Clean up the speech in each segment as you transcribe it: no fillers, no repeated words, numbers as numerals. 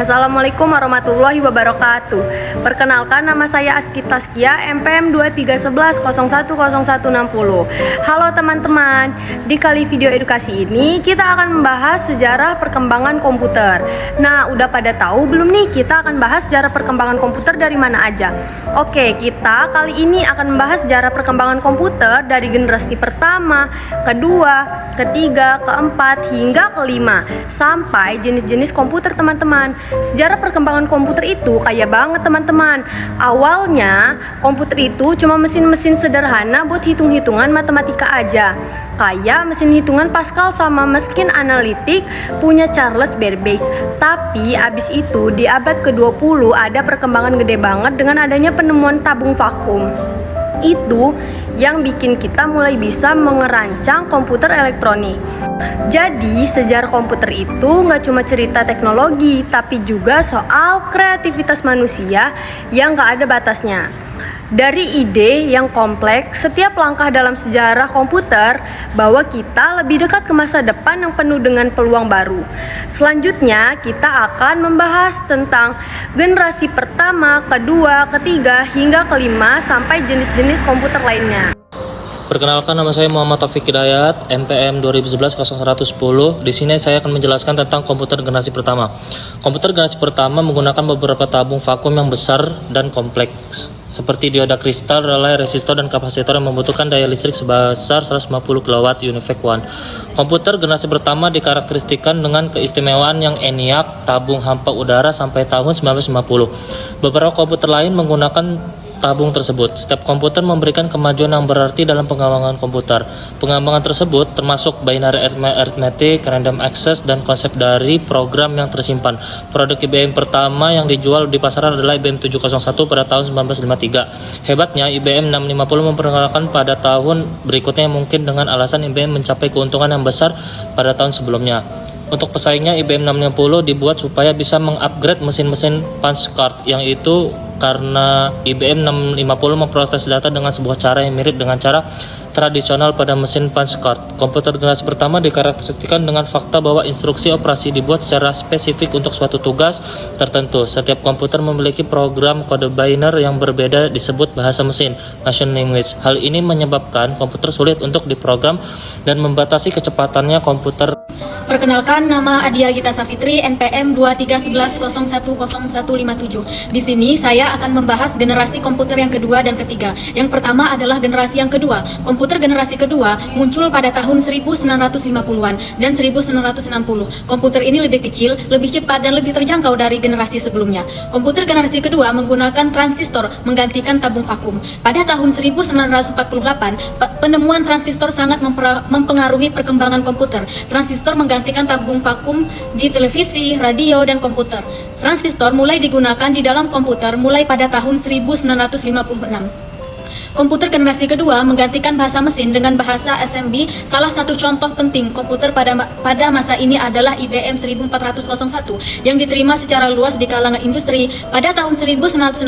Assalamualaikum warahmatullahi wabarakatuh. Perkenalkan, nama saya Aski Taskia, MPM 2311010160. Halo teman-teman, di kali video edukasi ini kita akan membahas sejarah perkembangan komputer. Nah, udah pada tahu belum nih kita akan bahas sejarah perkembangan komputer dari mana aja? Oke, kita kali ini akan membahas sejarah perkembangan komputer dari generasi pertama, kedua, ketiga, keempat, hingga kelima, sampai jenis-jenis komputer teman-teman. Sejarah perkembangan komputer itu kaya banget teman-teman. Awalnya komputer itu cuma mesin-mesin sederhana buat hitung-hitungan matematika aja, kayak mesin hitungan Pascal sama mesin analitik punya Charles Babbage. Tapi abis itu di abad ke-20 ada perkembangan gede banget dengan adanya penemuan tabung vakum. Itu yang bikin kita mulai bisa mengerancang komputer elektronik. Jadi sejarah komputer itu nggak cuma cerita teknologi, tapi juga soal kreativitas manusia yang nggak ada batasnya. Dari ide yang kompleks, setiap langkah dalam sejarah komputer bahwa kita lebih dekat ke masa depan yang penuh dengan peluang baru. Selanjutnya kita akan membahas tentang generasi pertama, kedua, ketiga, hingga kelima sampai jenis-jenis komputer lainnya. Perkenalkan, nama saya Muhammad Taufik Hidayat, MPM 2011-0110. Di sini saya akan menjelaskan tentang komputer generasi pertama. Komputer generasi pertama menggunakan beberapa tabung vakum yang besar dan kompleks, seperti dioda kristal, relay, resistor, dan kapasitor yang membutuhkan daya listrik sebesar 150 kW UNIVAC 1. Komputer generasi pertama dikarakteristikan dengan keistimewaan yang ENIAC, tabung hampa udara sampai tahun 1950. Beberapa komputer lain menggunakan tabung tersebut. Setiap komputer memberikan kemajuan yang berarti dalam pengembangan komputer. Pengembangan tersebut termasuk binary arithmetic, random access, dan konsep dari program yang tersimpan. Produk IBM pertama yang dijual di pasaran adalah IBM 701 pada tahun 1953. Hebatnya, IBM 650 memperkenalkan pada tahun berikutnya mungkin dengan alasan IBM mencapai keuntungan yang besar pada tahun sebelumnya. Untuk pesaingnya, IBM 650 dibuat supaya bisa mengupgrade mesin-mesin punch card, yang itu karena IBM 650 memproses data dengan sebuah cara yang mirip dengan cara tradisional pada mesin punch card. Komputer generasi pertama dikarakteristikan dengan fakta bahwa instruksi operasi dibuat secara spesifik untuk suatu tugas tertentu. Setiap komputer memiliki program kode binary yang berbeda disebut bahasa mesin, machine language. Hal ini menyebabkan komputer sulit untuk diprogram dan membatasi kecepatannya komputer. Perkenalkan, nama Adia Gita Safitri, NPM 2311010157. Di sini saya akan membahas generasi komputer yang kedua dan ketiga. Yang pertama adalah generasi yang kedua. Komputer generasi kedua muncul pada tahun 1950-an dan 1960. Komputer ini lebih kecil, lebih cepat, dan lebih terjangkau dari generasi sebelumnya. Komputer generasi kedua menggunakan transistor menggantikan tabung vakum. Pada tahun 1948, penemuan transistor sangat mempengaruhi perkembangan komputer. Transistor menggantikan tabung vakum di televisi, radio, dan komputer. Transistor mulai digunakan di dalam komputer mulai pada tahun 1956. Komputer generasi kedua menggantikan bahasa mesin dengan bahasa assembly. Salah satu contoh penting komputer pada masa ini adalah IBM 1401 yang diterima secara luas di kalangan industri. Pada tahun 1965,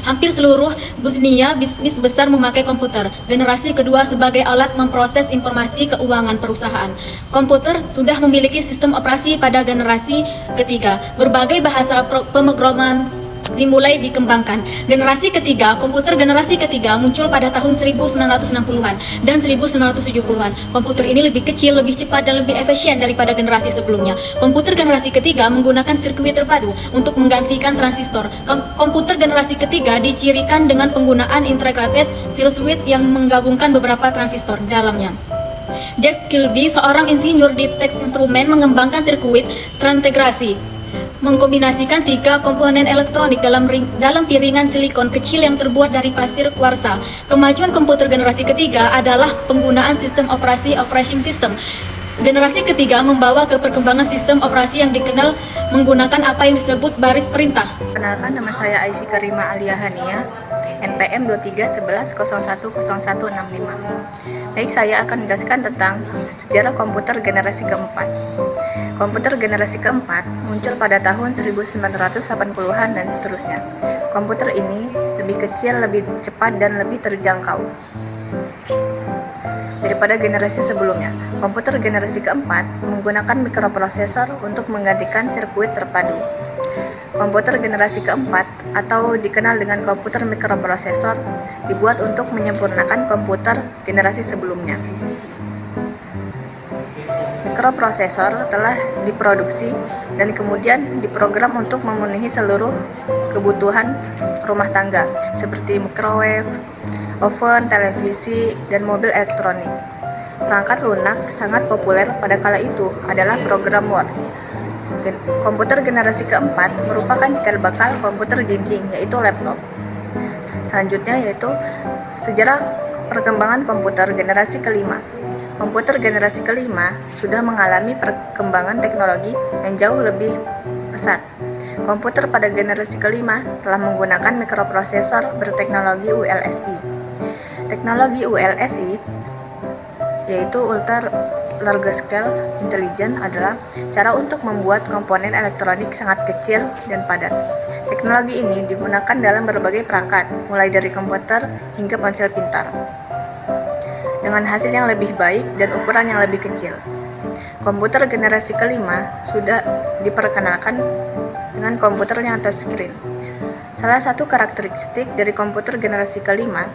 hampir seluruh dunia bisnis besar memakai komputer generasi kedua sebagai alat memproses informasi keuangan perusahaan. Komputer sudah memiliki sistem operasi pada generasi ketiga. Berbagai bahasa pemrograman dimulai dikembangkan. Generasi ketiga, komputer generasi ketiga muncul pada tahun 1960-an dan 1970-an. Komputer ini lebih kecil, lebih cepat, dan lebih efisien daripada generasi sebelumnya. Komputer generasi ketiga menggunakan sirkuit terpadu untuk menggantikan transistor. Komputer generasi ketiga dicirikan dengan penggunaan integrated circuit yang menggabungkan beberapa transistor di dalamnya. Jack Kilby, seorang insinyur di Texas Instruments, mengembangkan sirkuit terintegrasi mengkombinasikan tiga komponen elektronik dalam piringan silikon kecil yang terbuat dari pasir kuarsa. Kemajuan komputer generasi ketiga adalah penggunaan sistem operasi operating system. Generasi ketiga membawa ke perkembangan sistem operasi yang dikenal menggunakan apa yang disebut baris perintah. Perkenalkan, nama saya Aisyah Karima Alia Hania, NPM 2311010165. Baik, saya akan menjelaskan tentang sejarah komputer generasi keempat. Komputer generasi keempat muncul pada tahun 1980-an dan seterusnya. Komputer ini lebih kecil, lebih cepat, dan lebih terjangkau daripada generasi sebelumnya. Komputer generasi keempat menggunakan mikroprosesor untuk menggantikan sirkuit terpadu. Komputer generasi keempat atau dikenal dengan komputer mikroprosesor dibuat untuk menyempurnakan komputer generasi sebelumnya. Mikroprosesor telah diproduksi dan kemudian diprogram untuk memenuhi seluruh kebutuhan rumah tangga seperti microwave, oven, televisi, dan mobil elektronik. Perangkat lunak sangat populer pada kala itu adalah program Word. Komputer generasi keempat merupakan cikal bakal komputer jinjing, yaitu laptop. Selanjutnya yaitu sejarah perkembangan komputer generasi kelima. Komputer generasi kelima sudah mengalami perkembangan teknologi yang jauh lebih pesat. Komputer pada generasi kelima telah menggunakan mikroprosesor berteknologi ULSI. Teknologi ULSI, yaitu Ultra Large Scale Intelligence, adalah cara untuk membuat komponen elektronik sangat kecil dan padat. Teknologi ini digunakan dalam berbagai perangkat, mulai dari komputer hingga ponsel pintar, dengan hasil yang lebih baik dan ukuran yang lebih kecil. Komputer generasi kelima sudah diperkenalkan dengan komputer yang touchscreen. Salah satu karakteristik dari komputer generasi kelima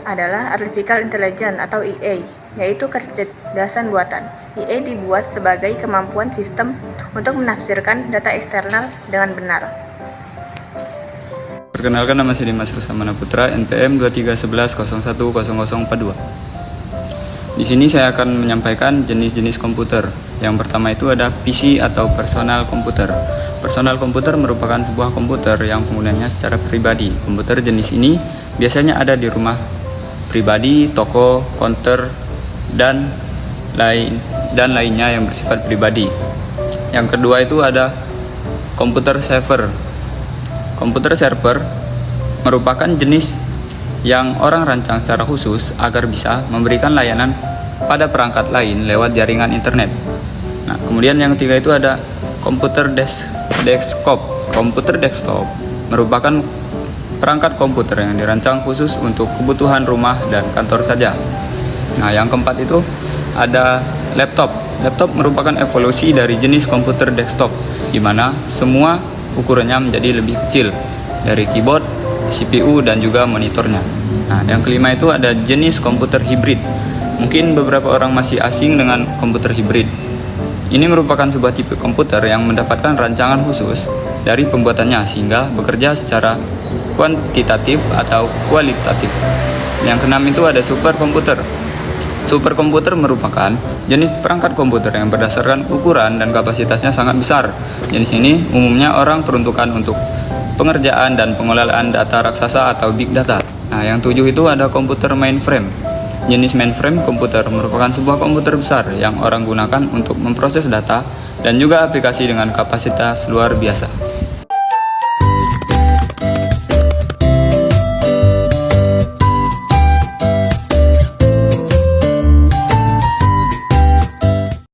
adalah Artificial Intelligence atau EA, yaitu kecerdasan buatan. EA dibuat sebagai kemampuan sistem untuk menafsirkan data eksternal dengan benar. Perkenalkan, nama saya Dimas Rusamana Putra, NPM 2311010042. Di sini saya akan menyampaikan jenis-jenis komputer. Yang pertama itu ada PC atau personal komputer. Personal komputer merupakan sebuah komputer yang penggunanya secara pribadi. Komputer jenis ini biasanya ada di rumah pribadi, toko, konter, dan lainnya yang bersifat pribadi. Yang kedua itu ada komputer server. Komputer server merupakan jenis yang orang rancang secara khusus agar bisa memberikan layanan pada perangkat lain lewat jaringan internet. Nah, kemudian yang ketiga itu ada komputer desktop. Komputer desktop merupakan perangkat komputer yang dirancang khusus untuk kebutuhan rumah dan kantor saja. Nah, yang keempat itu ada laptop. Laptop merupakan evolusi dari jenis komputer desktop, di mana semua ukurannya menjadi lebih kecil, dari keyboard, CPU, dan juga monitornya. Nah, yang kelima itu ada jenis komputer hibrid. Mungkin beberapa orang masih asing dengan komputer hibrid. Ini merupakan sebuah tipe komputer yang mendapatkan rancangan khusus dari pembuatannya sehingga bekerja secara kuantitatif atau kualitatif. Yang keenam itu ada superkomputer. Superkomputer merupakan jenis perangkat komputer yang berdasarkan ukuran dan kapasitasnya sangat besar. Jenis ini umumnya orang peruntukan untuk pengerjaan dan pengelolaan data raksasa atau big data. Nah, yang tujuh itu ada komputer mainframe. Jenis mainframe komputer merupakan sebuah komputer besar yang orang gunakan untuk memproses data dan juga aplikasi dengan kapasitas luar biasa.